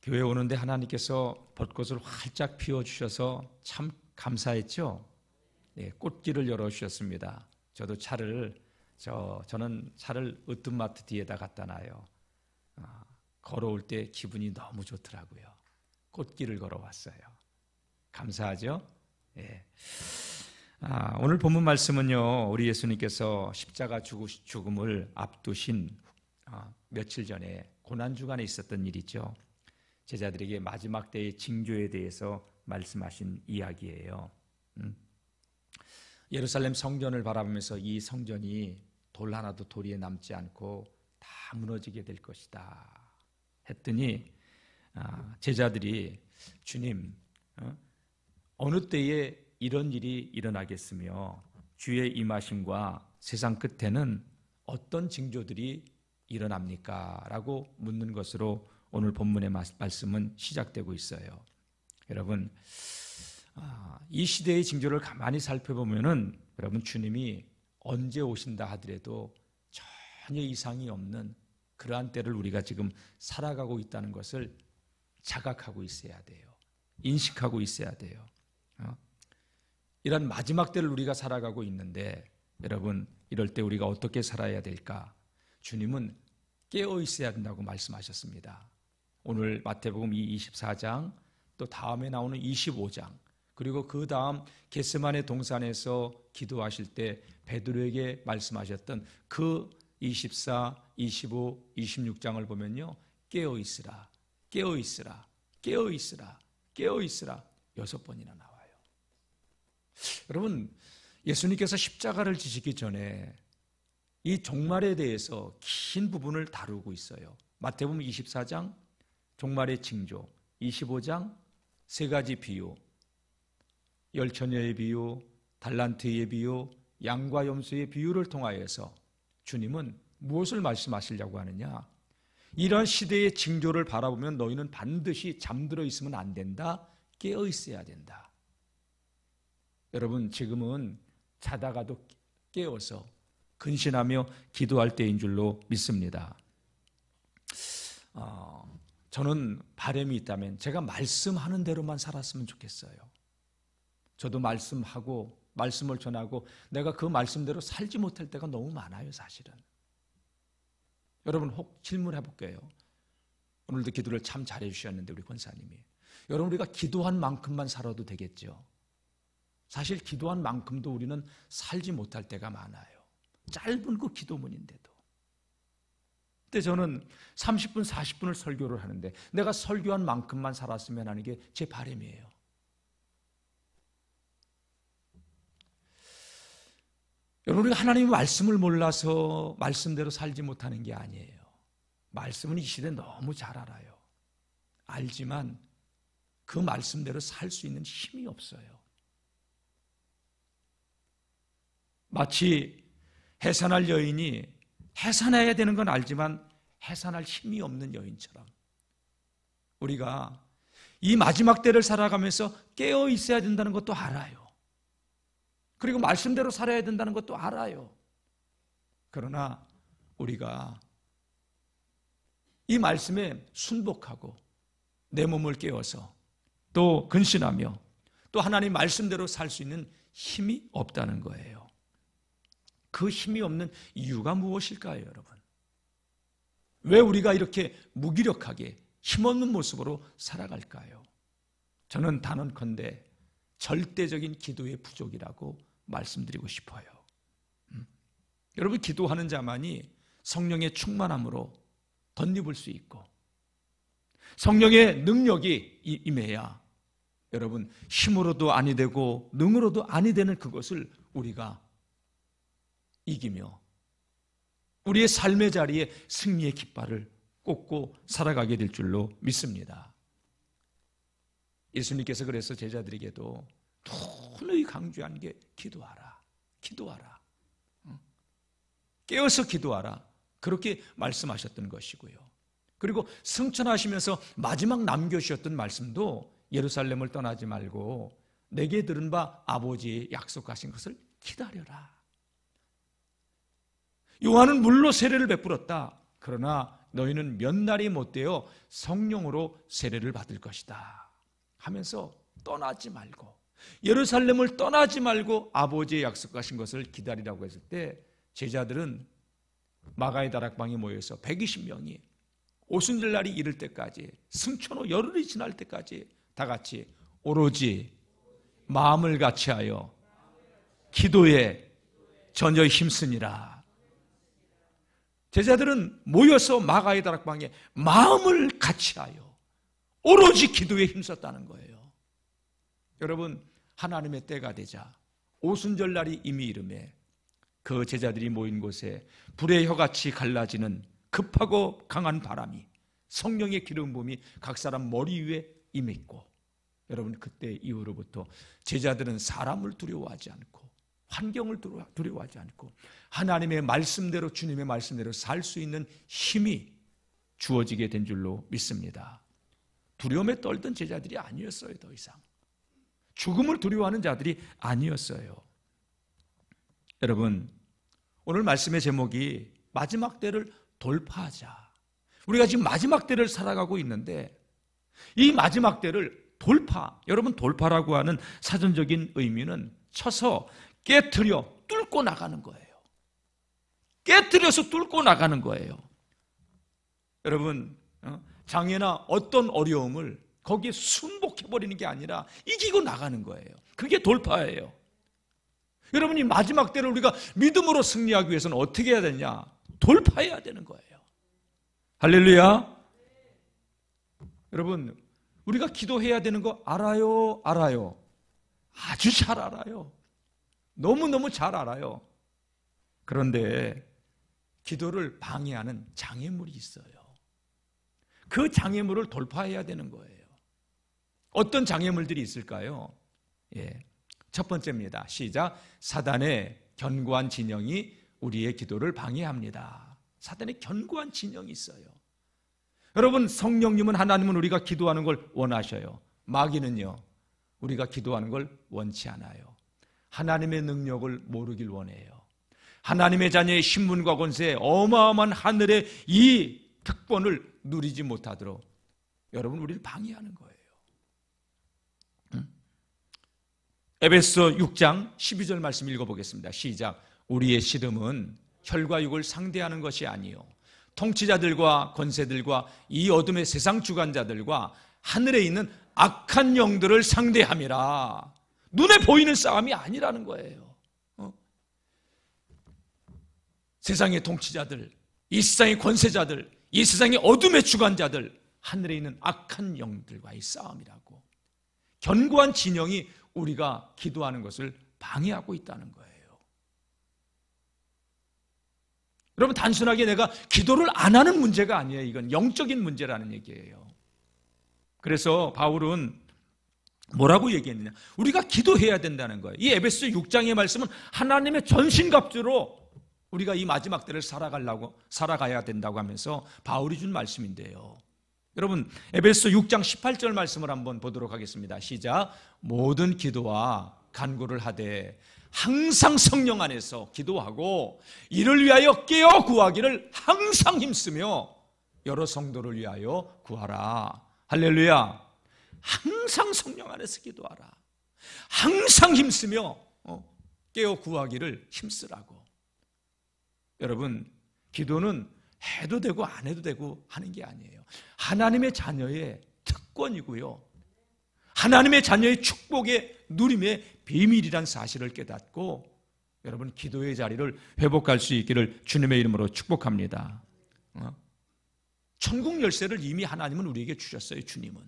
교회 오는데 하나님께서 벚꽃을 활짝 피워주셔서 참 감사했죠. 예, 꽃길을 열어주셨습니다. 저는 차를 으뜸마트 뒤에다 갖다 놔요. 걸어올 때 기분이 너무 좋더라고요. 꽃길을 걸어왔어요. 감사하죠? 예. 오늘 본문 말씀은요, 우리 예수님께서 십자가 죽음을 앞두신 며칠 전에 고난주간에 있었던 일이죠. 제자들에게 마지막 때의 징조에 대해서 말씀하신 이야기예요. 예루살렘 성전을 바라보면서 이 성전이 돌 하나도 도리에 남지 않고 다 무너지게 될 것이다 했더니 제자들이 주님, 어느 때에 이런 일이 일어나겠으며 주의 임하심과 세상 끝에는 어떤 징조들이 일어납니까? 라고 묻는 것으로 오늘 본문의 말씀은 시작되고 있어요. 여러분, 이 시대의 징조를 가만히 살펴보면은 여러분, 주님이 언제 오신다 하더라도 전혀 이상이 없는 그러한 때를 우리가 지금 살아가고 있다는 것을 자각하고 있어야 돼요. 인식하고 있어야 돼요. 이런 마지막 때를 우리가 살아가고 있는데 여러분, 이럴 때 우리가 어떻게 살아야 될까? 주님은 깨어 있어야 된다고 말씀하셨습니다. 오늘 마태복음 24장, 또 다음에 나오는 25장, 그리고 그 다음 겟세마네 동산에서 기도하실 때 베드로에게 말씀하셨던 그 24, 25, 26장을 보면요, 깨어 있으라, 깨어 있으라, 깨어 있으라, 깨어 있으라 6번이나 나와요. 여러분, 예수님께서 십자가를 지시기 전에 이 종말에 대해서 긴 부분을 다루고 있어요. 마태복음 24장 종말의 징조, 25장 세 가지 비유, 열처녀의 비유, 달란트의 비유, 양과 염소의 비유를 통하여서 주님은 무엇을 말씀하시려고 하느냐? 이러한 시대의 징조를 바라보면 너희는 반드시 잠들어 있으면 안 된다, 깨어 있어야 된다. 여러분, 지금은 자다가도 깨어서 근신하며 기도할 때인 줄로 믿습니다. 저는 바람이 있다면 제가 말씀하는 대로만 살았으면 좋겠어요. 저도 말씀하고 말씀을 전하고 내가 그 말씀대로 살지 못할 때가 너무 많아요, 사실은. 여러분, 혹 질문해 볼게요. 오늘도 기도를 참 잘해 주셨는데 우리 권사님이, 여러분, 우리가 기도한 만큼만 살아도 되겠죠? 사실 기도한 만큼도 우리는 살지 못할 때가 많아요. 짧은 그 기도문인데도. 그때 저는 30분, 40분을 설교를 하는데 내가 설교한 만큼만 살았으면 하는 게 제 바람이에요. 여러분, 우리가 하나님의 말씀을 몰라서 말씀대로 살지 못하는 게 아니에요. 말씀은 이 시대에 너무 잘 알아요. 알지만 그 말씀대로 살 수 있는 힘이 없어요. 마치 해산할 여인이 해산해야 되는 건 알지만 해산할 힘이 없는 여인처럼 우리가 이 마지막 때를 살아가면서 깨어 있어야 된다는 것도 알아요. 그리고 말씀대로 살아야 된다는 것도 알아요. 그러나 우리가 이 말씀에 순복하고 내 몸을 깨워서 또 근신하며 또 하나님 말씀대로 살 수 있는 힘이 없다는 거예요. 그 힘이 없는 이유가 무엇일까요, 여러분? 왜 우리가 이렇게 무기력하게 힘없는 모습으로 살아갈까요? 저는 단언컨대 절대적인 기도의 부족이라고 말씀드리고 싶어요. 여러분, 기도하는 자만이 성령의 충만함으로 덧입을 수 있고 성령의 능력이 임해야 여러분, 힘으로도 아니 되고 능으로도 아니 되는 그것을 우리가 이기며 우리의 삶의 자리에 승리의 깃발을 꽂고 살아가게 될 줄로 믿습니다. 예수님께서 그래서 제자들에게도 도무지 강조한 게 기도하라, 기도하라, 깨어서 기도하라, 그렇게 말씀하셨던 것이고요. 그리고 승천하시면서 마지막 남겨주셨던 말씀도 예루살렘을 떠나지 말고 내게 들은 바 아버지의 약속하신 것을 기다려라. 요한은 물로 세례를 베풀었다. 그러나 너희는 몇 날이 못되어 성령으로 세례를 받을 것이다 하면서 떠나지 말고, 예루살렘을 떠나지 말고 아버지의 약속하신 것을 기다리라고 했을 때, 제자들은 마가의 다락방에 모여서 120명이 오순절날이 이를 때까지, 승천후 열흘이 지날 때까지 다 같이 오로지 마음을 같이하여 기도에 전혀 힘쓰니라. 제자들은 모여서 마가의 다락방에 마음을 같이하여 오로지 기도에 힘썼다는 거예요. 여러분, 하나님의 때가 되자 오순절날이 이미 이름에 그 제자들이 모인 곳에 불의 혀같이 갈라지는 급하고 강한 바람이, 성령의 기름 부음이 각 사람 머리 위에 임했고, 여러분, 그때 이후로부터 제자들은 사람을 두려워하지 않고 환경을 두려워하지 않고 하나님의 말씀대로, 주님의 말씀대로 살 수 있는 힘이 주어지게 된 줄로 믿습니다. 두려움에 떨던 제자들이 아니었어요. 더 이상 죽음을 두려워하는 자들이 아니었어요. 여러분, 오늘 말씀의 제목이 마지막 때를 돌파하자. 우리가 지금 마지막 때를 살아가고 있는데, 이 마지막 때를 돌파, 여러분, 돌파라고 하는 사전적인 의미는 쳐서 깨트려 뚫고 나가는 거예요. 깨트려서 뚫고 나가는 거예요. 여러분, 장애나 어떤 어려움을 거기에 순복해버리는 게 아니라 이기고 나가는 거예요. 그게 돌파예요. 여러분이 마지막 때를 우리가 믿음으로 승리하기 위해서는 어떻게 해야 되냐? 돌파해야 되는 거예요. 할렐루야. 여러분, 우리가 기도해야 되는 거 알아요? 알아요. 아주 잘 알아요. 너무너무 잘 알아요. 그런데 기도를 방해하는 장애물이 있어요. 그 장애물을 돌파해야 되는 거예요. 어떤 장애물들이 있을까요? 첫 번째입니다. 시작. 사단의 견고한 진영이 우리의 기도를 방해합니다. 사단의 견고한 진영이 있어요. 여러분, 성령님은, 하나님은 우리가 기도하는 걸 원하셔요. 마귀는요, 우리가 기도하는 걸 원치 않아요. 하나님의 능력을 모르길 원해요. 하나님의 자녀의 신분과 권세, 어마어마한 하늘의 이 특권을 누리지 못하도록 여러분, 우리를 방해하는 거예요. 에베소 6장 12절 말씀 읽어보겠습니다. 시작. 우리의 씨름은 혈과 육을 상대하는 것이 아니요 통치자들과 권세들과 이 어둠의 세상 주관자들과 하늘에 있는 악한 영들을 상대함이라. 눈에 보이는 싸움이 아니라는 거예요. 세상의 통치자들, 이 세상의 권세자들, 이 세상의 어둠의 주관자들, 하늘에 있는 악한 영들과의 싸움이라고. 견고한 진영이 우리가 기도하는 것을 방해하고 있다는 거예요. 여러분, 단순하게 내가 기도를 안 하는 문제가 아니에요. 이건 영적인 문제라는 얘기예요. 그래서 바울은 뭐라고 얘기했느냐? 우리가 기도해야 된다는 거예요. 이 에베소 6장의 말씀은 하나님의 전신갑주로 우리가 이 마지막 때를 살아가야 된다고 하면서 바울이 준 말씀인데요. 여러분, 에베소 6장 18절 말씀을 한번 보도록 하겠습니다. 시작. 모든 기도와 간구를 하되 항상 성령 안에서 기도하고 이를 위하여 깨어 구하기를 항상 힘쓰며 여러 성도를 위하여 구하라. 할렐루야. 항상 성령 안에서 기도하라. 항상 힘쓰며 깨어 구하기를 힘쓰라고. 여러분, 기도는 해도 되고 안 해도 되고 하는 게 아니에요. 하나님의 자녀의 특권이고요, 하나님의 자녀의 축복의 누림의 비밀이란 사실을 깨닫고 여러분, 기도의 자리를 회복할 수 있기를 주님의 이름으로 축복합니다. 천국 열쇠를 이미 하나님은 우리에게 주셨어요. 주님은.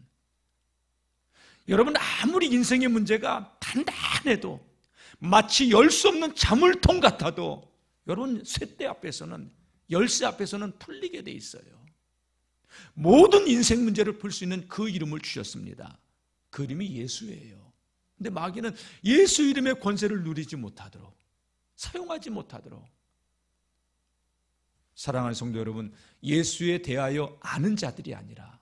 여러분, 아무리 인생의 문제가 단단해도, 마치 열 수 없는 자물통 같아도 여러분, 쇠대 앞에서는, 열쇠 앞에서는 풀리게 돼 있어요. 모든 인생 문제를 풀 수 있는 그 이름을 주셨습니다. 그 이름이 예수예요. 근데 마귀는 예수 이름의 권세를 누리지 못하도록, 사용하지 못하도록. 사랑하는 성도 여러분, 예수에 대하여 아는 자들이 아니라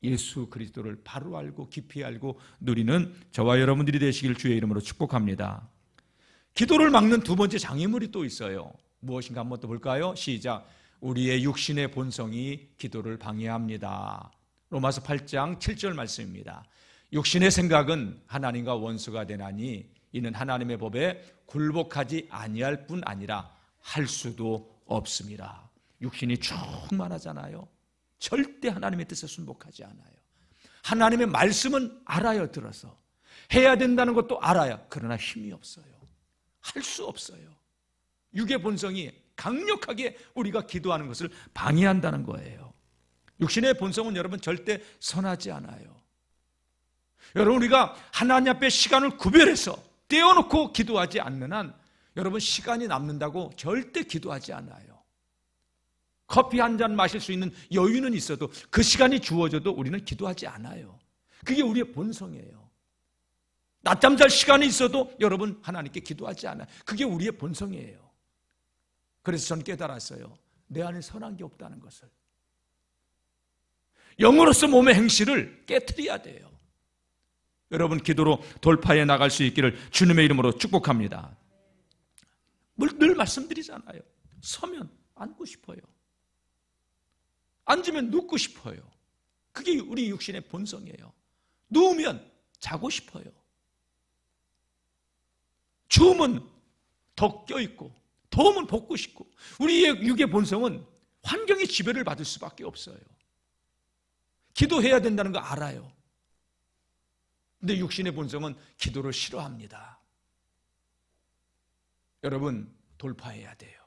예수 그리스도를 바로 알고 깊이 알고 누리는 저와 여러분들이 되시길 주의 이름으로 축복합니다. 기도를 막는 두 번째 장애물이 또 있어요. 무엇인가 한번 또 볼까요? 시작. 우리의 육신의 본성이 기도를 방해합니다. 로마서 8장 7절 말씀입니다. 육신의 생각은 하나님과 원수가 되나니 이는 하나님의 법에 굴복하지 아니할 뿐 아니라 할 수도 없습니다. 육신이 충만하잖아요. 절대 하나님의 뜻에 순복하지 않아요. 하나님의 말씀은 알아요. 들어서 해야 된다는 것도 알아요. 그러나 힘이 없어요. 할 수 없어요. 육의 본성이 강력하게 우리가 기도하는 것을 방해한다는 거예요. 육신의 본성은 여러분 절대 선하지 않아요. 여러분, 우리가 하나님 앞에 시간을 구별해서 떼어놓고 기도하지 않는 한 여러분 시간이 남는다고 절대 기도하지 않아요. 커피 한 잔 마실 수 있는 여유는 있어도 그 시간이 주어져도 우리는 기도하지 않아요. 그게 우리의 본성이에요. 낮잠 잘 시간이 있어도 여러분 하나님께 기도하지 않아요. 그게 우리의 본성이에요. 그래서 전 깨달았어요. 내 안에 선한 게 없다는 것을. 영으로서 몸의 행실을 깨트려야 돼요. 여러분, 기도로 돌파해 나갈 수 있기를 주님의 이름으로 축복합니다. 늘 말씀드리잖아요. 서면 앉고 싶어요. 앉으면 눕고 싶어요. 그게 우리 육신의 본성이에요. 누우면 자고 싶어요. 추우면 더 껴있고 더우면 벗고 싶고, 우리의 육의 본성은 환경의 지배를 받을 수밖에 없어요. 기도해야 된다는 거 알아요. 근데 육신의 본성은 기도를 싫어합니다. 여러분, 돌파해야 돼요.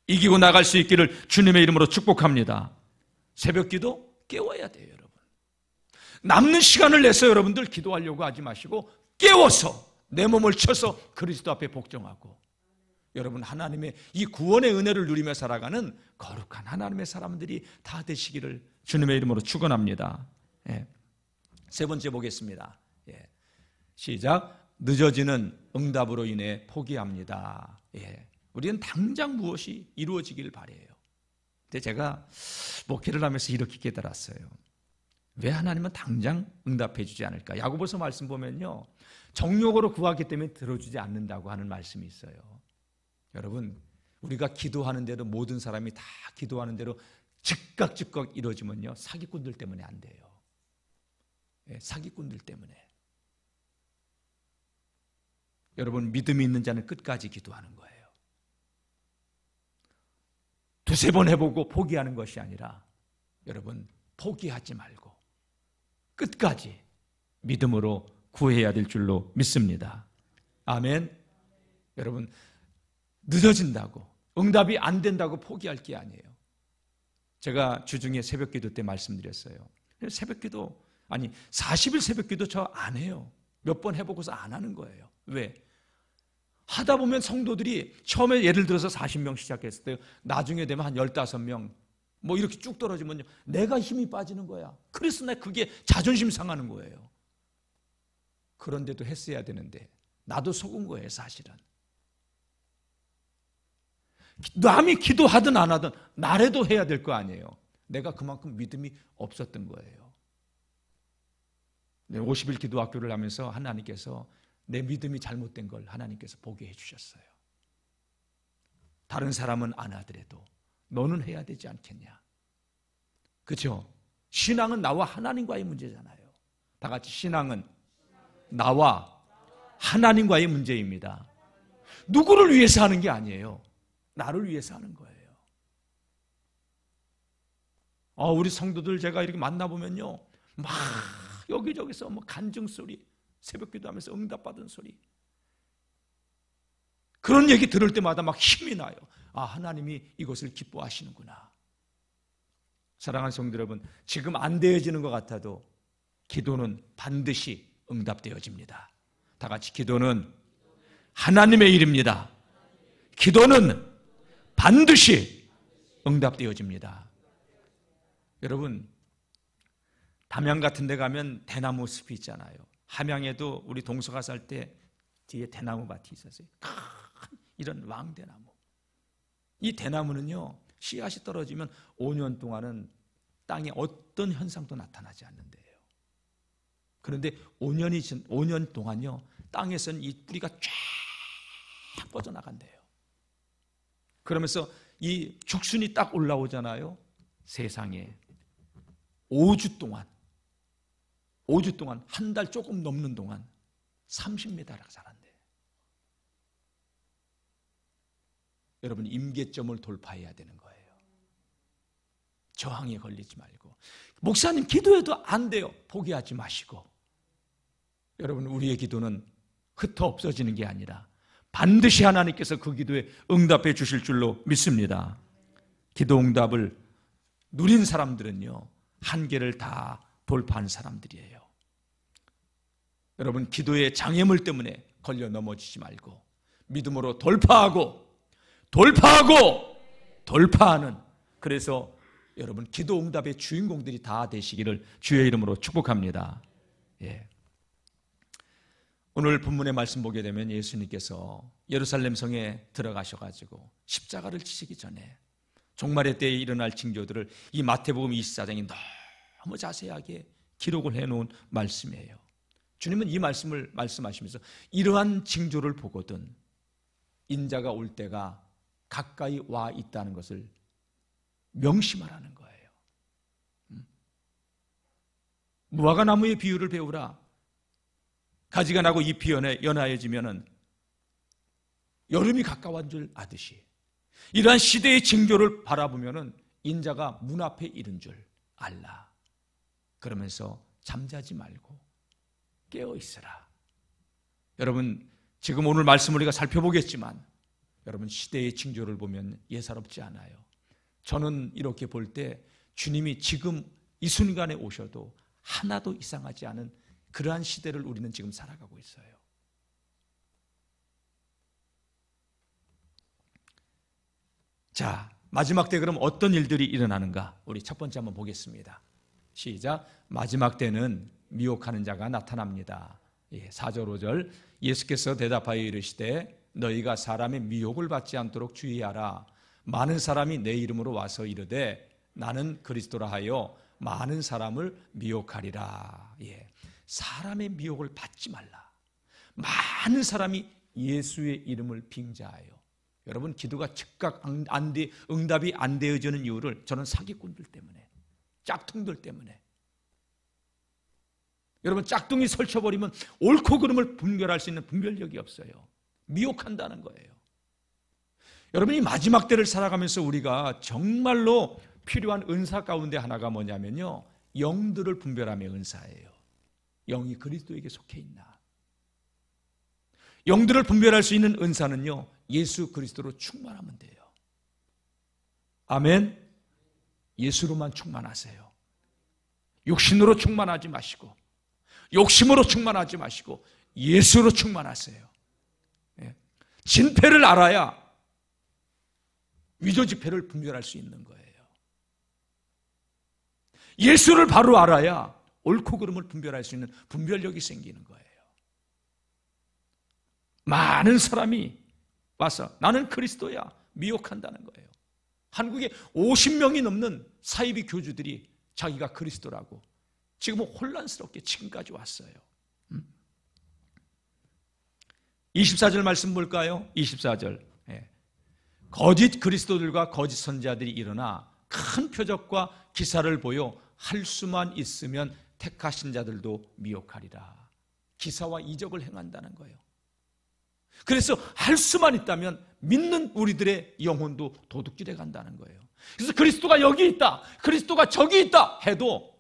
이기고 나갈 수 있기를 주님의 이름으로 축복합니다. 새벽 기도 깨워야 돼요, 여러분. 남는 시간을 내서 여러분들 기도하려고 하지 마시고 깨워서 내 몸을 쳐서 그리스도 앞에 복종하고, 여러분, 하나님의 이 구원의 은혜를 누리며 살아가는 거룩한 하나님의 사람들이 다 되시기를 주님의 이름으로 축원합니다. 예. 세 번째 보겠습니다. 예. 시작. 늦어지는 응답으로 인해 포기합니다. 예. 우리는 당장 무엇이 이루어지길 바라요. 근데 제가 목회를 하면서 이렇게 깨달았어요. 왜 하나님은 당장 응답해 주지 않을까? 야고보서 말씀 보면요, 정욕으로 구하기 때문에 들어주지 않는다고 하는 말씀이 있어요. 여러분, 우리가 기도하는 대로 모든 사람이 다 기도하는 대로 즉각 이루어지면요, 사기꾼들 때문에 안 돼요. 예, 사기꾼들 때문에. 여러분, 믿음이 있는 자는 끝까지 기도하는 거예요. 두세 번 해보고 포기하는 것이 아니라, 여러분, 포기하지 말고 끝까지 믿음으로 구해야 될 줄로 믿습니다. 아멘. 여러분, 늦어진다고, 응답이 안 된다고 포기할 게 아니에요. 제가 주중에 새벽 기도 때 말씀드렸어요. 새벽 기도, 40일 새벽 기도 저 안 해요. 몇 번 해보고서 안 하는 거예요. 왜? 하다 보면 성도들이 처음에 예를 들어서 40명 시작했을 때 나중에 되면 한 15명 뭐 이렇게 쭉 떨어지면요, 내가 힘이 빠지는 거야. 그래서 나 그게 자존심 상하는 거예요. 그런데도 했어야 되는데 나도 속은 거예요, 사실은. 남이 기도하든 안 하든 나라도 해야 될 거 아니에요. 내가 그만큼 믿음이 없었던 거예요. 50일 기도학교를 하면서 하나님께서 내 믿음이 잘못된 걸 하나님께서 보게 해주셨어요. 다른 사람은 안 하더라도 너는 해야 되지 않겠냐. 그렇죠? 신앙은 나와 하나님과의 문제잖아요. 다 같이 신앙은 나와 하나님과의 문제입니다. 누구를 위해서 하는 게 아니에요. 나를 위해서 하는 거예요. 우리 성도들 제가 이렇게 만나보면요, 막 여기저기서 뭐 간증 소리, 새벽 기도하면서 응답받은 소리, 그런 얘기 들을 때마다 막 힘이 나요. 하나님이 이것을 기뻐하시는구나. 사랑하는 성도 여러분, 지금 안 되어지는 것 같아도 기도는 반드시 응답되어집니다. 다 같이 기도는 하나님의 일입니다. 기도는 반드시 응답되어집니다. 여러분, 담양 같은 데 가면 대나무 숲이 있잖아요. 함양에도 우리 동서가 살 때 뒤에 대나무 밭이 있었어요. 큰 이런 왕대나무. 이 대나무는요, 씨앗이 떨어지면 5년 동안은 땅에 어떤 현상도 나타나지 않는데요. 그런데 5년 동안요, 땅에서는 이 뿌리가 쫙 뻗어나간대요. 그러면서 이 죽순이 딱 올라오잖아요. 세상에 5주 동안 한 달 조금 넘는 동안 30m를 자란대. 여러분, 임계점을 돌파해야 되는 거예요. 저항에 걸리지 말고. 목사님 기도해도 안 돼요. 포기하지 마시고. 여러분, 우리의 기도는 흩어 없어지는 게 아니라 반드시 하나님께서 그 기도에 응답해 주실 줄로 믿습니다. 기도 응답을 누린 사람들은요, 한계를 다 돌파한 사람들이에요. 여러분, 기도의 장애물 때문에 걸려 넘어지지 말고 믿음으로 돌파하는, 그래서 여러분 기도 응답의 주인공들이 다 되시기를 주의 이름으로 축복합니다. 예. 오늘 본문의 말씀 보게 되면 예수님께서 예루살렘 성에 들어가셔가지고 십자가를 지시기 전에 종말의 때에 일어날 징조들을 이 마태복음 24장이 너무 자세하게 기록을 해놓은 말씀이에요. 주님은 이 말씀을 말씀하시면서 이러한 징조를 보거든 인자가 올 때가 가까이 와 있다는 것을 명심하라는 거예요. 무화과 나무의 비유를 배우라. 가지가 나고 잎이 연하여지면은 여름이 가까운 줄 아듯이 이러한 시대의 징조를 바라보면은 인자가 문 앞에 이른 줄 알라. 그러면서 잠자지 말고 깨어 있으라. 여러분, 지금 오늘 말씀을 우리가 살펴보겠지만 여러분, 시대의 징조를 보면 예사롭지 않아요. 저는 이렇게 볼 때 주님이 지금 이 순간에 오셔도 하나도 이상하지 않은 그러한 시대를 우리는 지금 살아가고 있어요. 자, 마지막 때 그럼 어떤 일들이 일어나는가? 우리 첫 번째 한번 보겠습니다. 시작. 마지막 때는 미혹하는 자가 나타납니다. 4절 5절 예수께서 대답하여 이르시되 너희가 사람의 미혹을 받지 않도록 주의하라. 많은 사람이 내 이름으로 와서 이르되 나는 그리스도라 하여 많은 사람을 미혹하리라. 사람의 미혹을 받지 말라. 많은 사람이 예수의 이름을 빙자하여. 여러분, 기도가 즉각 응답이 안 되어지는 이유를 저는 사기꾼들 때문에, 짝퉁들 때문에. 여러분, 짝퉁이 설쳐버리면 옳고 그름을 분별할 수 있는 분별력이 없어요. 미혹한다는 거예요. 여러분이 마지막 때를 살아가면서 우리가 정말로 필요한 은사 가운데 하나가 뭐냐면요, 영들을 분별함의 은사예요. 영이 그리스도에게 속해 있나. 영들을 분별할 수 있는 은사는요, 예수 그리스도로 충만하면 돼요. 아멘. 예수로만 충만하세요. 육신으로 충만하지 마시고, 욕심으로 충만하지 마시고 예수로 충만하세요. 진패를 알아야 위조지패를 분별할 수 있는 거예요. 예수를 바로 알아야 옳고 그름을 분별할 수 있는 분별력이 생기는 거예요. 많은 사람이 와서 나는 그리스도야 미혹한다는 거예요. 한국에 50명이 넘는 사이비 교주들이 자기가 그리스도라고 지금은 혼란스럽게 지금까지 왔어요. 24절 말씀 볼까요? 24절. 거짓 그리스도들과 거짓 선지자들이 일어나 큰 표적과 기사를 보여 할 수만 있으면 택하신 자들도 미혹하리라. 기사와 이적을 행한다는 거예요. 그래서 할 수만 있다면 믿는 우리들의 영혼도 도둑질해 간다는 거예요. 그래서 그리스도가 여기 있다, 그리스도가 저기 있다 해도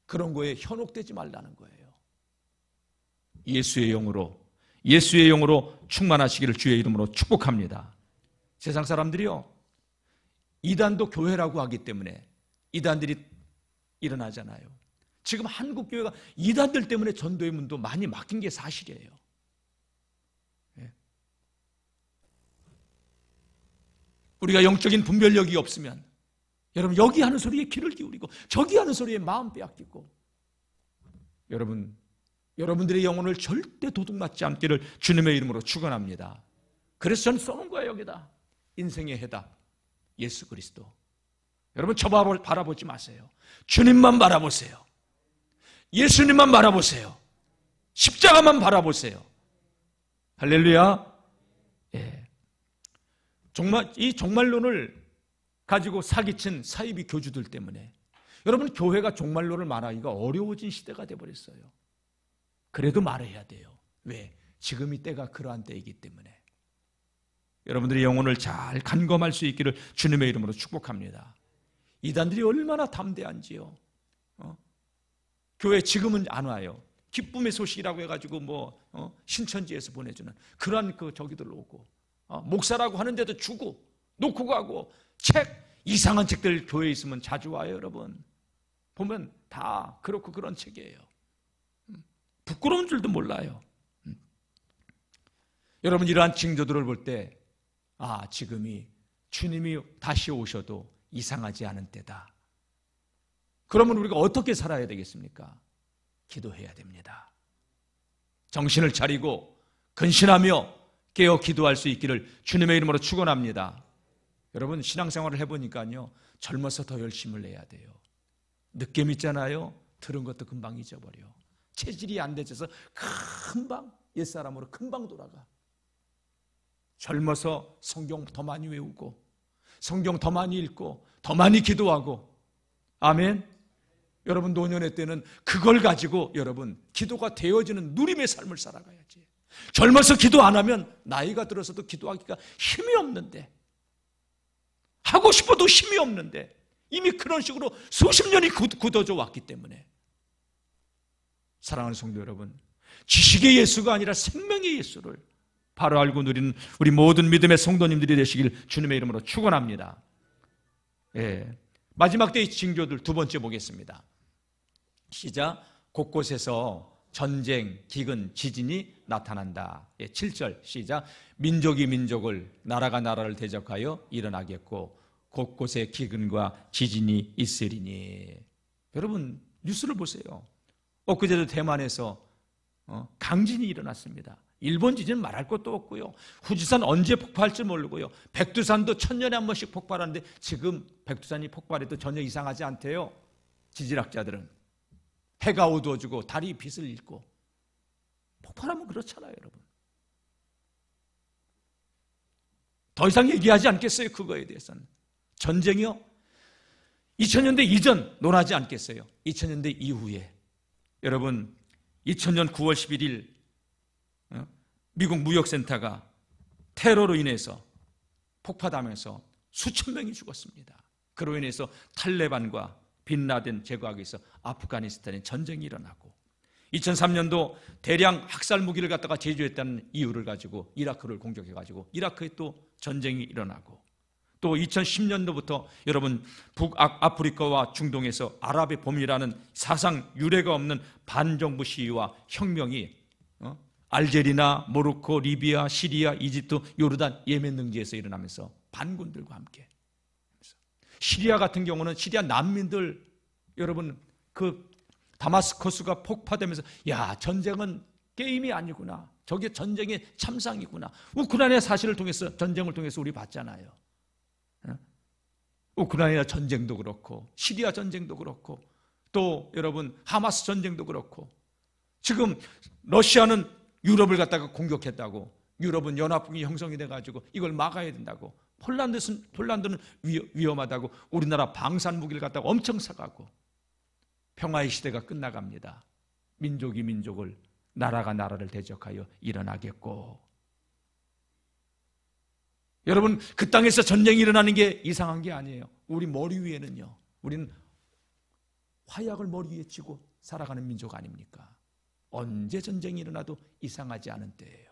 그런 거에 현혹되지 말라는 거예요. 예수의 영으로 충만하시기를 주의 이름으로 축복합니다. 세상 사람들이요, 이단도 교회라고 하기 때문에 이단들이 일어나잖아요. 지금 한국 교회가 이단들 때문에 전도의 문도 많이 막힌 게 사실이에요. 우리가 영적인 분별력이 없으면 여러분, 여기 하는 소리에 귀를 기울이고 저기 하는 소리에 마음 빼앗기고, 여러분들의 영혼을 절대 도둑맞지 않기를 주님의 이름으로 축원합니다. 그래서 저는 써놓은 거예요. 여기다 인생의 해답 예수 그리스도. 여러분, 저 바라보지 마세요. 주님만 바라보세요. 예수님만 바라보세요. 십자가만 바라보세요. 할렐루야. 정말 이 종말론을 가지고 사기친 사이비 교주들 때문에 여러분, 교회가 종말론을 말하기가 어려워진 시대가 되어버렸어요. 그래도 말해야 돼요. 왜? 지금 이 때가 그러한 때이기 때문에. 여러분들의 영혼을 잘 간검할 수 있기를 주님의 이름으로 축복합니다. 이단들이 얼마나 담대한지요. 교회 지금은 안 와요. 기쁨의 소식이라고 해가지고 신천지에서 보내주는 그러한 저기들 오고, 목사라고 하는데도 주고 놓고 가고, 책 이상한 책들 교회에 있으면 자주 와요. 여러분 보면 다 그렇고 그런 책이에요. 부끄러운 줄도 몰라요. 여러분, 이러한 징조들을 볼 때 지금이 주님이 다시 오셔도 이상하지 않은 때다. 그러면 우리가 어떻게 살아야 되겠습니까? 기도해야 됩니다. 정신을 차리고 근신하며 깨어 기도할 수 있기를 주님의 이름으로 축원합니다. 여러분, 신앙생활을 해보니까요, 젊어서 더 열심을 내야 돼요. 늦게 믿잖아요. 들은 것도 금방 잊어버려. 체질이 안 되져서 금방 옛사람으로 금방 돌아가. 젊어서 성경 더 많이 외우고, 성경 더 많이 읽고, 더 많이 기도하고. 아멘. 여러분, 노년의 때는 그걸 가지고 여러분 기도가 되어지는 누림의 삶을 살아가야지. 젊어서 기도 안 하면 나이가 들어서도 기도하기가 힘이 없는데, 하고 싶어도 힘이 없는데, 이미 그런 식으로 수십 년이 굳어져 왔기 때문에. 사랑하는 성도 여러분, 지식의 예수가 아니라 생명의 예수를 바로 알고 누리는 우리 모든 믿음의 성도님들이 되시길 주님의 이름으로 축원합니다. 마지막 때의 징조들 두 번째 보겠습니다. 시작. 곳곳에서 전쟁, 기근, 지진이 나타난다. 7절 시작. 민족이 민족을, 나라가 나라를 대적하여 일어나겠고 곳곳에 기근과 지진이 있으리니. 여러분, 뉴스를 보세요. 엊그제도 대만에서 강진이 일어났습니다. 일본 지진 말할 것도 없고요. 후지산 언제 폭발할지 모르고요. 백두산도 1000년에 한 번씩 폭발하는데 지금 백두산이 폭발해도 전혀 이상하지 않대요. 지질학자들은. 해가 어두워지고 달이 빛을 잃고. 폭발하면 그렇잖아요, 여러분. 더 이상 얘기하지 않겠어요, 그거에 대해서는. 전쟁이요? 2000년대 이전 논하지 않겠어요. 2000년대 이후에. 여러분, 2000년 9월 11일 미국 무역센터가 테러로 인해서 폭파하면서 수천 명이 죽었습니다. 그로 인해서 탈레반과 빈라덴 제거하기 위해서 아프가니스탄에 전쟁이 일어나고, 2003년도 대량 학살 무기를 갖다가 제조했다는 이유를 가지고 이라크를 공격해가지고 이라크에 또 전쟁이 일어나고, 또 2010년도부터 여러분 북아프리카와 중동에서 아랍의 봄이라는 사상 유례가 없는 반정부 시위와 혁명이 알제리나 모로코, 리비아, 시리아, 이집트, 요르단, 예멘 등지에서 일어나면서 반군들과 함께. 시리아 같은 경우는 시리아 난민들, 여러분 그 다마스커스가 폭파되면서 전쟁은 게임이 아니구나, 저게 전쟁의 참상이구나. 우크라이나 사실을 통해서, 전쟁을 통해서 우리 봤잖아요. 우크라이나 전쟁도 그렇고 시리아 전쟁도 그렇고 또 여러분 하마스 전쟁도 그렇고, 지금 러시아는 유럽을 갖다가 공격했다고, 유럽은 연합국이 형성이 돼가지고 이걸 막아야 된다고, 폴란드는 위험하다고 우리나라 방산 무기를 갖다가 엄청 사가고, 평화의 시대가 끝나갑니다. 민족이 민족을, 나라가 나라를 대적하여 일어나겠고. 여러분, 그 땅에서 전쟁이 일어나는 게 이상한 게 아니에요. 우리 머리 위에는요, 우리는 화약을 머리 위에 쥐고 살아가는 민족 아닙니까? 언제 전쟁이 일어나도 이상하지 않은 때예요.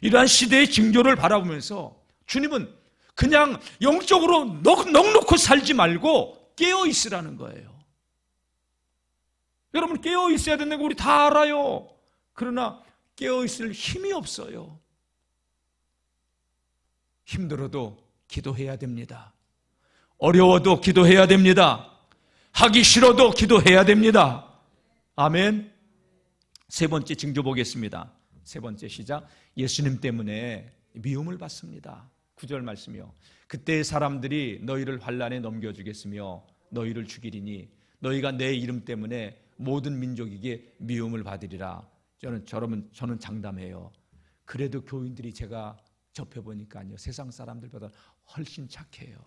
이러한 시대의 징조를 바라보면서 주님은 그냥 영적으로 넉넉히 살지 말고 깨어 있으라는 거예요. 여러분, 깨어 있어야 된다는 거 우리 다 알아요. 그러나 깨어 있을 힘이 없어요. 힘들어도 기도해야 됩니다. 어려워도 기도해야 됩니다. 하기 싫어도 기도해야 됩니다. 아멘. 세 번째 징조 보겠습니다. 세 번째 시작. 예수님 때문에 미움을 받습니다. 9절 말씀이요. 그때 사람들이 너희를 환난에 넘겨주겠으며 너희를 죽이리니 너희가 내 이름 때문에 모든 민족에게 미움을 받으리라. 저는 장담해요. 그래도 교인들이 제가 접해보니까요, 세상 사람들보다 훨씬 착해요.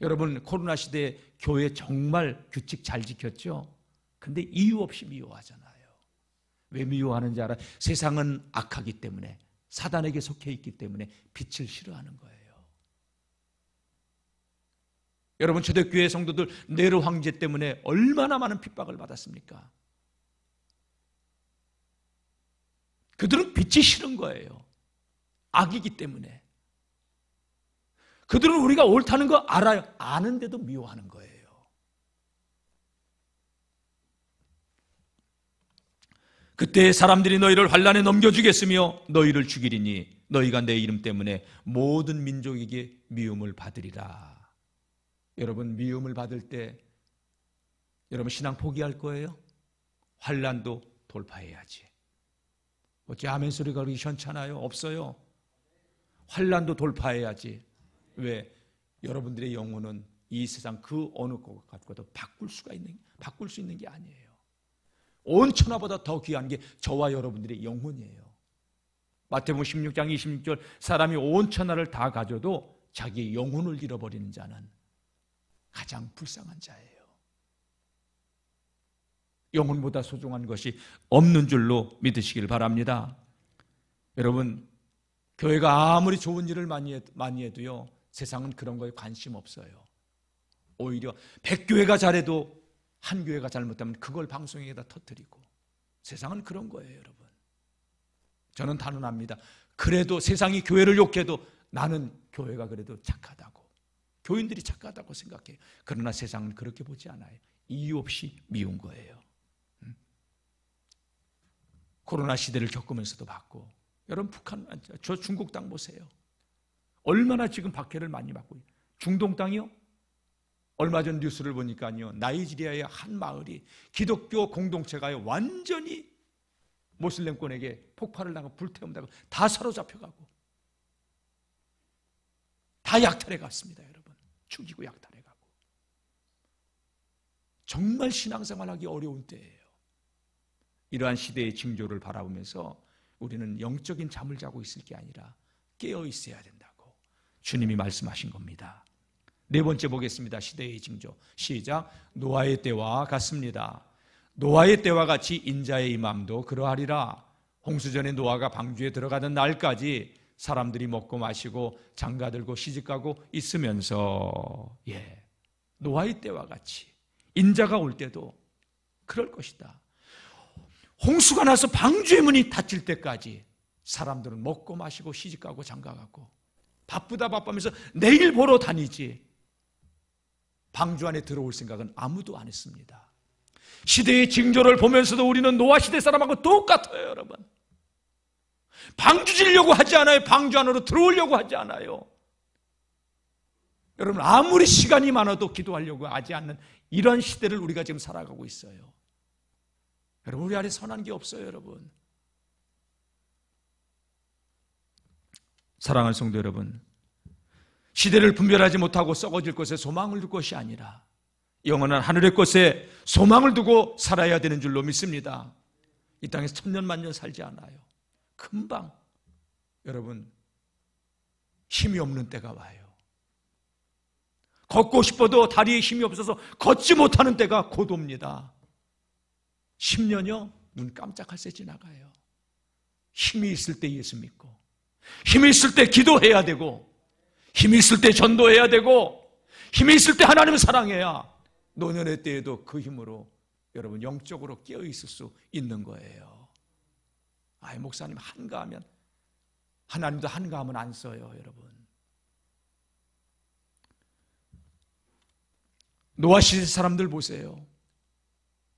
여러분, 코로나 시대에 교회 정말 규칙 잘 지켰죠? 근데 이유 없이 미워하잖아요. 왜 미워하는지 알아요? 세상은 악하기 때문에, 사단에게 속해 있기 때문에 빛을 싫어하는 거예요. 여러분, 초대교회 성도들 네로 황제 때문에 얼마나 많은 핍박을 받았습니까? 그들은 빛이 싫은 거예요. 악이기 때문에. 그들은 우리가 옳다는 거 알아요. 아는데도 미워하는 거예요. 그때 사람들이 너희를 환난에 넘겨주겠으며 너희를 죽이리니 너희가 내 이름 때문에 모든 민족에게 미움을 받으리라. 여러분, 미움을 받을 때 여러분 신앙 포기할 거예요? 환난도 돌파해야지. 어째 아멘 소리가 그렇게 현찮아요? 없어요. 환난도 돌파해야지. 왜? 여러분들의 영혼은 이 세상 그 어느 것 갖고도 바꿀 수 있는 게 아니에요. 온 천하보다 더 귀한 게 저와 여러분들의 영혼이에요. 마태복음 16장 26절, 사람이 온 천하를 다 가져도 자기의 영혼을 잃어버리는 자는 가장 불쌍한 자예요. 영혼보다 소중한 것이 없는 줄로 믿으시길 바랍니다. 여러분, 교회가 아무리 좋은 일을 많이 해도요, 세상은 그런 거에 관심 없어요. 오히려 100교회가 잘해도 한 교회가 잘못하면 그걸 방송에다 터뜨리고, 세상은 그런 거예요. 여러분, 저는 단언합니다. 그래도 세상이 교회를 욕해도 나는 교회가 그래도 착하다고, 교인들이 착하다고 생각해요. 그러나 세상은 그렇게 보지 않아요. 이유 없이 미운 거예요. 코로나 시대를 겪으면서도 봤고, 여러분 저 중국 땅 보세요. 얼마나 지금 박해를 많이 받고 있어요. 중동 땅이요? 얼마 전 뉴스를 보니까요, 나이지리아의 한 마을이 기독교 공동체가요, 완전히 모슬렘권에게 폭발을 당하고 불태움당하고 다 사로잡혀가고 다 약탈해 갔습니다. 여러분, 죽이고 약탈해 가고. 정말 신앙생활하기 어려운 때예요. 이러한 시대의 징조를 바라보면서 우리는 영적인 잠을 자고 있을 게 아니라 깨어 있어야 된다고 주님이 말씀하신 겁니다. 네 번째 보겠습니다. 시대의 징조. 시작. 노아의 때와 같습니다. 노아의 때와 같이 인자의 임함도 그러하리라. 홍수전에 노아가 방주에 들어가던 날까지 사람들이 먹고 마시고 장가들고 시집가고 있으면서, 노아의 때와 같이 인자가 올 때도 그럴 것이다. 홍수가 나서 방주의 문이 닫힐 때까지 사람들은 먹고 마시고 시집가고 장가가고 바쁘다 바쁘면서 내일 보러 다니지 방주 안에 들어올 생각은 아무도 안 했습니다. 시대의 징조를 보면서도 우리는 노아 시대 사람하고 똑같아요. 여러분, 방주 지려고 하지 않아요. 방주 안으로 들어오려고 하지 않아요. 여러분, 아무리 시간이 많아도 기도하려고 하지 않는 이런 시대를 우리가 지금 살아가고 있어요. 여러분, 우리 안에 선한 게 없어요. 여러분, 사랑하는 성도 여러분, 시대를 분별하지 못하고 썩어질 것에 소망을 둘 것이 아니라 영원한 하늘의 것에 소망을 두고 살아야 되는 줄로 믿습니다. 이 땅에서 천년 만년 살지 않아요. 금방 여러분 힘이 없는 때가 와요. 걷고 싶어도 다리에 힘이 없어서 걷지 못하는 때가 곧 옵니다. 10년이요? 눈 깜짝할 새 지나가요. 힘이 있을 때 예수 믿고, 힘이 있을 때 기도해야 되고, 힘이 있을 때 전도해야 되고, 힘이 있을 때 하나님을 사랑해야 노년의 때에도 그 힘으로 여러분 영적으로 깨어 있을 수 있는 거예요. 목사님 한가하면, 하나님도 한가하면 안 써요. 여러분, 노아 시대 사람들 보세요.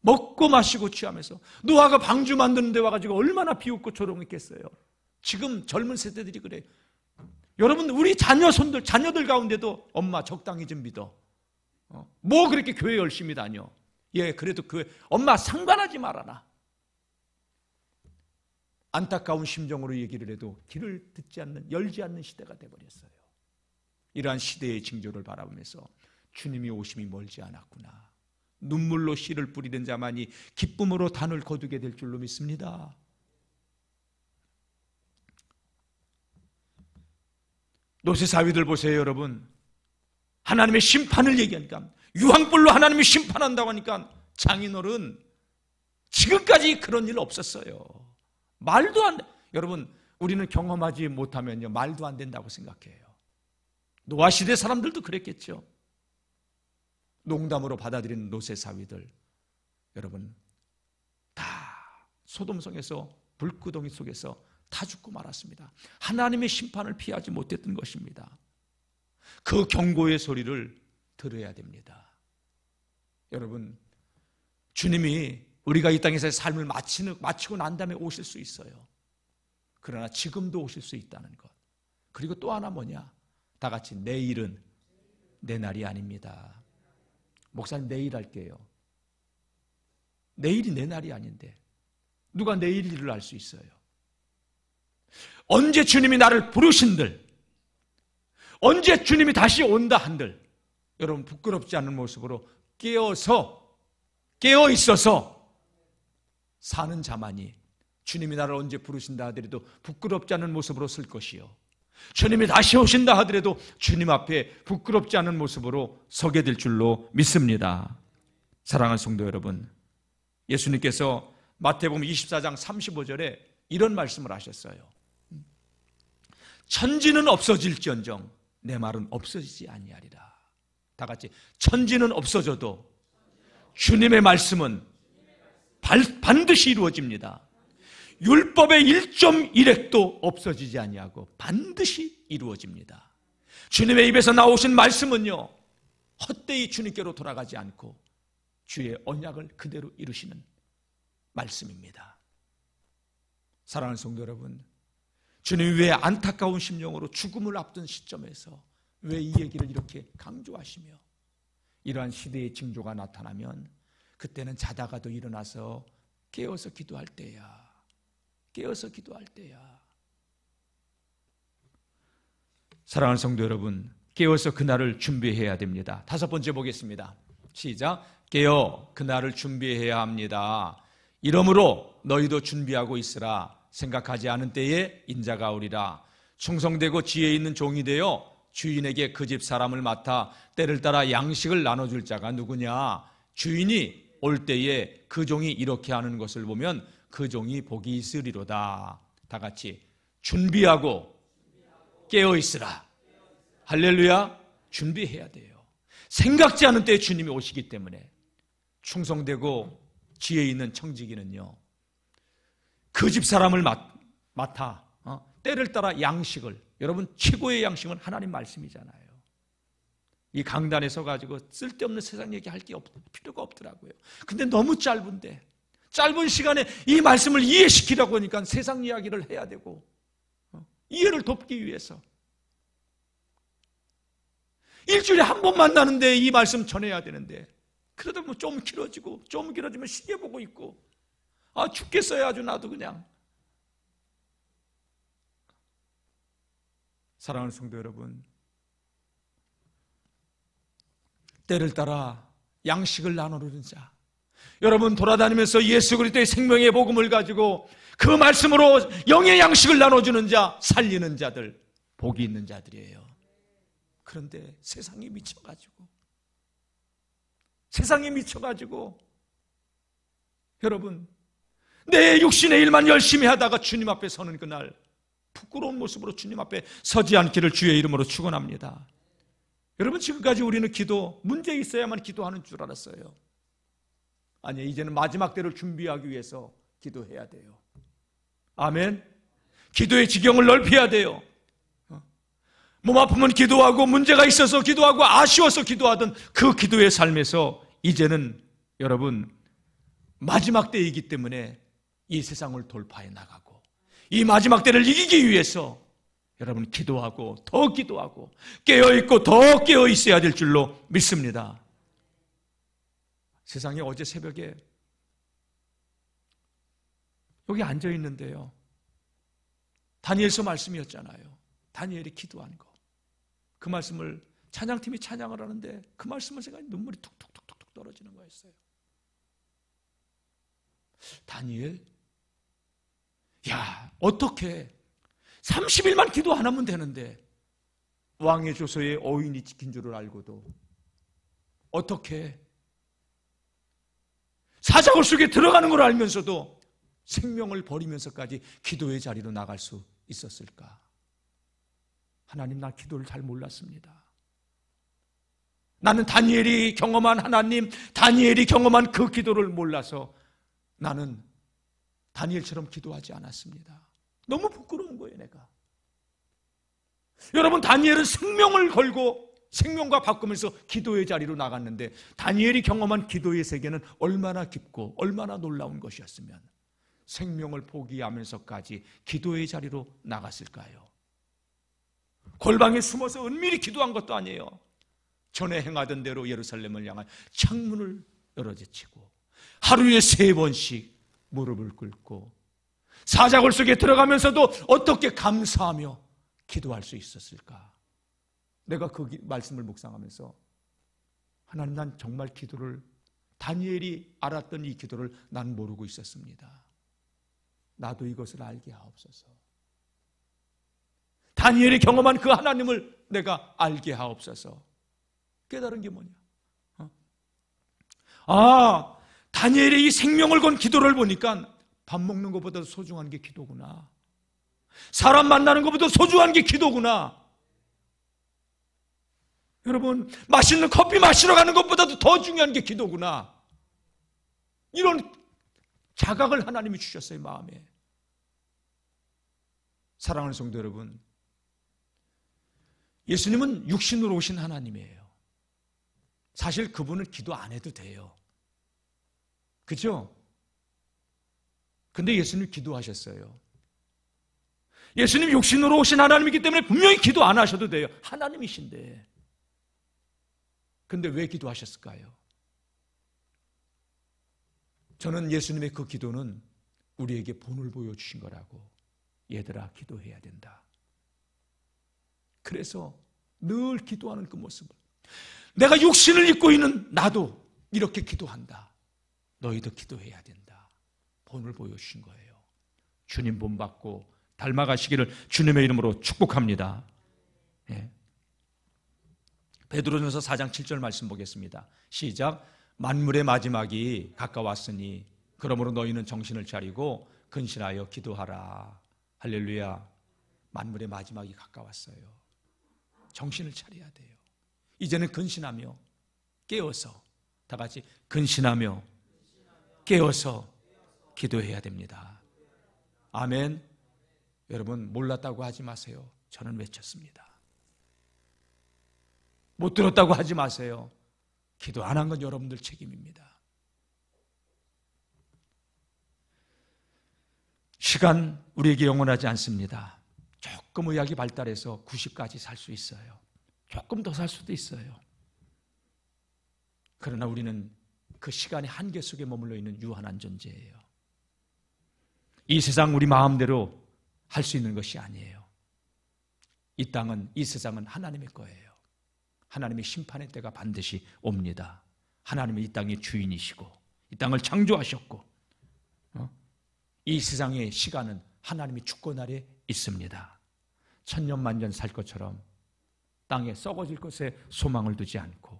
먹고 마시고 취하면서, 노아가 방주 만드는 데 와가지고 얼마나 비웃고 조롱했겠어요. 지금 젊은 세대들이 그래요. 여러분, 우리 자녀들 가운데도 엄마 적당히 좀 믿어. 뭐 그렇게 교회 열심히 다녀. 그래도 교회 엄마 상관하지 말아라. 안타까운 심정으로 얘기를 해도 귀를 열지 않는 시대가 돼버렸어요. 이러한 시대의 징조를 바라보면서 주님이 오심이 멀지 않았구나. 눈물로 씨를 뿌리는 자만이 기쁨으로 단을 거두게 될 줄로 믿습니다. 노새사위들 보세요, 여러분. 하나님의 심판을 얘기하니까, 유황불로 하나님이 심판한다고 하니까 장인어른 지금까지 그런 일 없었어요. 말도 안 돼. 여러분, 우리는 경험하지 못하면요, 말도 안 된다고 생각해요. 노아 시대 사람들도 그랬겠죠. 농담으로 받아들이는 노새사위들, 여러분, 다 소돔성에서 불구덩이 속에서 다 죽고 말았습니다. 하나님의 심판을 피하지 못했던 것입니다. 그 경고의 소리를 들어야 됩니다. 여러분, 주님이 우리가 이 땅에서의 삶을 마치고 난 다음에 오실 수 있어요. 그러나 지금도 오실 수 있다는 것. 그리고 또 하나 뭐냐? 다 같이 내일은 내 날이 아닙니다. 목사님, 내일 할게요. 내일이 내 날이 아닌데 누가 내일 일을 알 수 있어요? 언제 주님이 나를 부르신들, 언제 주님이 다시 온다 한들, 여러분 부끄럽지 않은 모습으로 깨어 있어서 사는 자만이 주님이 나를 언제 부르신다 하더라도 부끄럽지 않은 모습으로 쓸 것이요, 주님이 다시 오신다 하더라도 주님 앞에 부끄럽지 않은 모습으로 서게 될 줄로 믿습니다. 사랑하는 성도 여러분, 예수님께서 마태복음 24장 35절에 이런 말씀을 하셨어요. 천지는 없어질지언정 내 말은 없어지지 아니하리라. 다 같이, 천지는 없어져도 주님의 말씀은 반드시 이루어집니다. 율법의 1.1획도 없어지지 아니하고 반드시 이루어집니다. 주님의 입에서 나오신 말씀은요, 헛되이 주님께로 돌아가지 않고 주의 언약을 그대로 이루시는 말씀입니다. 사랑하는 성도 여러분, 주님이 왜 안타까운 심령으로 죽음을 앞둔 시점에서 왜 이 얘기를 이렇게 강조하시며, 이러한 시대의 징조가 나타나면 그때는 자다가도 일어나서 깨어서 기도할 때야. 깨어서 기도할 때야. 사랑하는 성도 여러분, 깨어서 그날을 준비해야 됩니다. 5번째 보겠습니다. 시작. 깨어 그날을 준비해야 합니다. 이러므로 너희도 준비하고 있으라. 생각하지 않은 때에 인자가 오리라. 충성되고 지혜 있는 종이 되어 주인에게 그 집 사람을 맡아 때를 따라 양식을 나눠줄 자가 누구냐? 주인이 올 때에 그 종이 이렇게 하는 것을 보면 그 종이 복이 있으리로다. 다 같이, 준비하고 깨어 있으라. 할렐루야. 준비해야 돼요. 생각지 않은 때에 주님이 오시기 때문에 충성되고 지혜 있는 청지기는요, 그 집 사람을 맡아 때를 따라 양식을, 여러분 최고의 양식은 하나님 말씀이잖아요. 이 강단에 서가지고 쓸데없는 세상 얘기할 게 필요가 없더라고요. 근데 너무 짧은데, 짧은 시간에 이 말씀을 이해시키려고 하니까 세상 이야기를 해야 되고, 이해를 돕기 위해서 일주일에 한 번 만나는데 이 말씀 전해야 되는데, 그러다 보면 좀 길어지고, 좀 길어지면 시계 보고 있고, 죽겠어요 아주. 나도 그냥. 사랑하는 성도 여러분, 때를 따라 양식을 나누는 자, 여러분 돌아다니면서 예수 그리스도의 생명의 복음을 가지고 그 말씀으로 영의 양식을 나눠주는 자, 살리는 자들, 복이 있는 자들이에요. 그런데 세상에 미쳐가지고 여러분, 내 육신의 일만 열심히 하다가 주님 앞에 서는 그날 부끄러운 모습으로 주님 앞에 서지 않기를 주의 이름으로 축원합니다. 여러분, 지금까지 우리는 기도, 문제 있어야만 기도하는 줄 알았어요. 아니, 이제는 마지막 때를 준비하기 위해서 기도해야 돼요. 아멘. 기도의 지경을 넓혀야 돼요. 몸 아프면 기도하고, 문제가 있어서 기도하고, 아쉬워서 기도하던 그 기도의 삶에서 이제는 여러분 마지막 때이기 때문에 이 세상을 돌파해 나가고, 이 마지막 때를 이기기 위해서 여러분 기도하고, 더 기도하고, 깨어있고 더 깨어있어야 될 줄로 믿습니다. 세상에 어제 새벽에 여기 앉아있는데요, 다니엘서 말씀이었잖아요. 다니엘이 기도한 거, 그 말씀을 찬양팀이 찬양을 하는데 그 말씀을 생각하니 눈물이 툭툭툭툭 떨어지는 거였어요. 다니엘, 야, 어떻게 30일만 기도 안 하면 되는데 왕의 조서에 어인이 찍힌 줄을 알고도 어떻게 사자굴 속에 들어가는 걸 알면서도 생명을 버리면서까지 기도의 자리로 나갈 수 있었을까? 하나님, 나 기도를 잘 몰랐습니다. 나는 다니엘이 경험한 하나님, 다니엘이 경험한 그 기도를 몰라서 나는 다니엘처럼 기도하지 않았습니다. 너무 부끄러운 거예요, 내가. 여러분, 다니엘은 생명을 걸고 생명과 바꾸면서 기도의 자리로 나갔는데 다니엘이 경험한 기도의 세계는 얼마나 깊고 얼마나 놀라운 것이었으면 생명을 포기하면서까지 기도의 자리로 나갔을까요? 골방에 숨어서 은밀히 기도한 것도 아니에요. 전에 행하던 대로 예루살렘을 향한 창문을 열어제치고 하루에 3번씩 무릎을 꿇고 사자굴 속에 들어가면서도 어떻게 감사하며 기도할 수 있었을까? 내가 그 말씀을 묵상하면서 하나님, 난 정말 기도를, 다니엘이 알았던 이 기도를 난 모르고 있었습니다. 나도 이것을 알게 하옵소서. 다니엘이 경험한 그 하나님을 내가 알게 하옵소서. 깨달은 게 뭐냐? 다니엘의 이 생명을 건 기도를 보니까 밥 먹는 것보다 소중한 게 기도구나. 사람 만나는 것보다 소중한 게 기도구나. 여러분, 맛있는 커피 마시러 가는 것보다도 더 중요한 게 기도구나. 이런 자각을 하나님이 주셨어요, 마음에. 사랑하는 성도 여러분, 예수님은 육신으로 오신 하나님이에요. 사실 그분은 기도 안 해도 돼요. 그죠? 근데 예수님 기도하셨어요. 예수님 육신으로 오신 하나님이기 때문에 분명히 기도 안 하셔도 돼요. 하나님이신데. 근데 왜 기도하셨을까요? 저는 예수님의 그 기도는 우리에게 본을 보여주신 거라고. 얘들아, 기도해야 된다. 그래서 늘 기도하는 그 모습을, 내가 육신을 입고 있는 나도 이렇게 기도한다. 너희도 기도해야 된다. 본을 보여주신 거예요. 주님 본받고 닮아가시기를 주님의 이름으로 축복합니다. 예. 베드로전서 4장 7절 말씀 보겠습니다. 시작. 만물의 마지막이 가까웠으니 그러므로 너희는 정신을 차리고 근신하여 기도하라. 할렐루야. 만물의 마지막이 가까웠어요. 정신을 차려야 돼요. 이제는 근신하며 깨어서, 다 같이 근신하며 깨어서 기도해야 됩니다. 아멘. 여러분, 몰랐다고 하지 마세요. 저는 외쳤습니다. 못 들었다고 하지 마세요. 기도 안 한 건 여러분들 책임입니다. 시간 우리에게 영원하지 않습니다. 조금 의학이 발달해서 90까지 살 수 있어요. 조금 더 살 수도 있어요. 그러나 우리는 그 시간의 한계 속에 머물러 있는 유한한 존재예요. 이 세상 우리 마음대로 할 수 있는 것이 아니에요. 이 땅은, 이 세상은 하나님의 거예요. 하나님의 심판의 때가 반드시 옵니다. 하나님이 이 땅의 주인이시고 이 땅을 창조하셨고 이 세상의 시간은 하나님이 주권 아래 있습니다. 천년만년 살 것처럼 땅에 썩어질 것에 소망을 두지 않고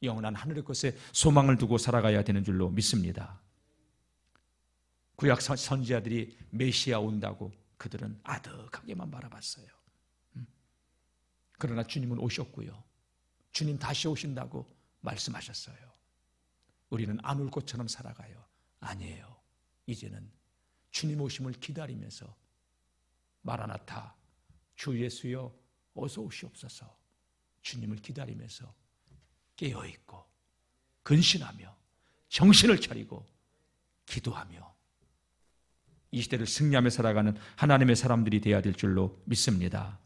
영원한 하늘의 것에 소망을 두고 살아가야 되는 줄로 믿습니다. 구약 선지자들이 메시아 온다고 그들은 아득하게만 바라봤어요. 그러나 주님은 오셨고요. 주님 다시 오신다고 말씀하셨어요. 우리는 안 올 것처럼 살아가요. 아니에요. 이제는 주님 오심을 기다리면서 마라나타, 주 예수여 어서 오시옵소서, 주님을 기다리면서 깨어있고 근신하며 정신을 차리고 기도하며 이 시대를 승리하며 살아가는 하나님의 사람들이 되어야 될 줄로 믿습니다.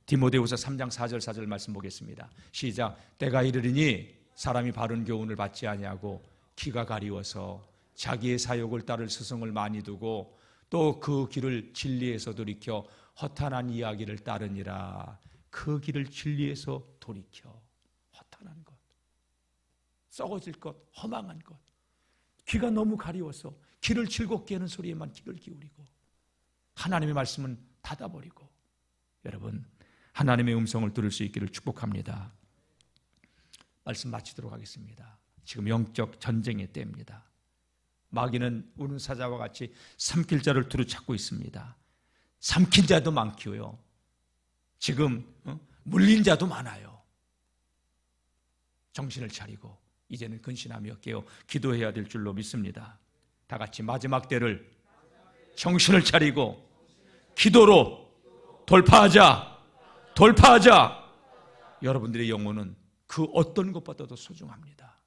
디모데후서 3장 4절 말씀 보겠습니다. 시작. 때가 이르리니 사람이 바른 교훈을 받지 아니하고 기가 가리워서 자기의 사욕을 따를 스승을 많이 두고 또 그 길을 진리에서 돌이켜 허탄한 이야기를 따르니라. 그 길을 진리에서 돌이켜 허탄한 것, 썩어질 것, 허망한 것, 귀가 너무 가리워서 귀를 즐겁게 하는 소리에만 귀를 기울이고 하나님의 말씀은 닫아버리고. 여러분, 하나님의 음성을 들을 수 있기를 축복합니다. 말씀 마치도록 하겠습니다. 지금 영적 전쟁의 때입니다. 마귀는 우는 사자와 같이 삼킬 자를 두루 찾고 있습니다. 삼킨 자도 많고요. 지금 물린 자도 많아요. 정신을 차리고 이제는 근신하며 깨어 기도해야 될 줄로 믿습니다. 다 같이 마지막 때를 정신을 차리고 기도로 돌파하자. 여러분들의 영혼은 그 어떤 것보다도 소중합니다.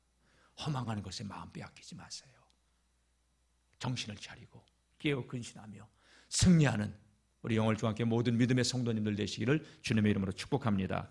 허망한 것에 마음 빼앗기지 마세요. 정신을 차리고 깨어 근신하며 승리하는 우리 영월중학교 모든 믿음의 성도님들 되시기를 주님의 이름으로 축복합니다.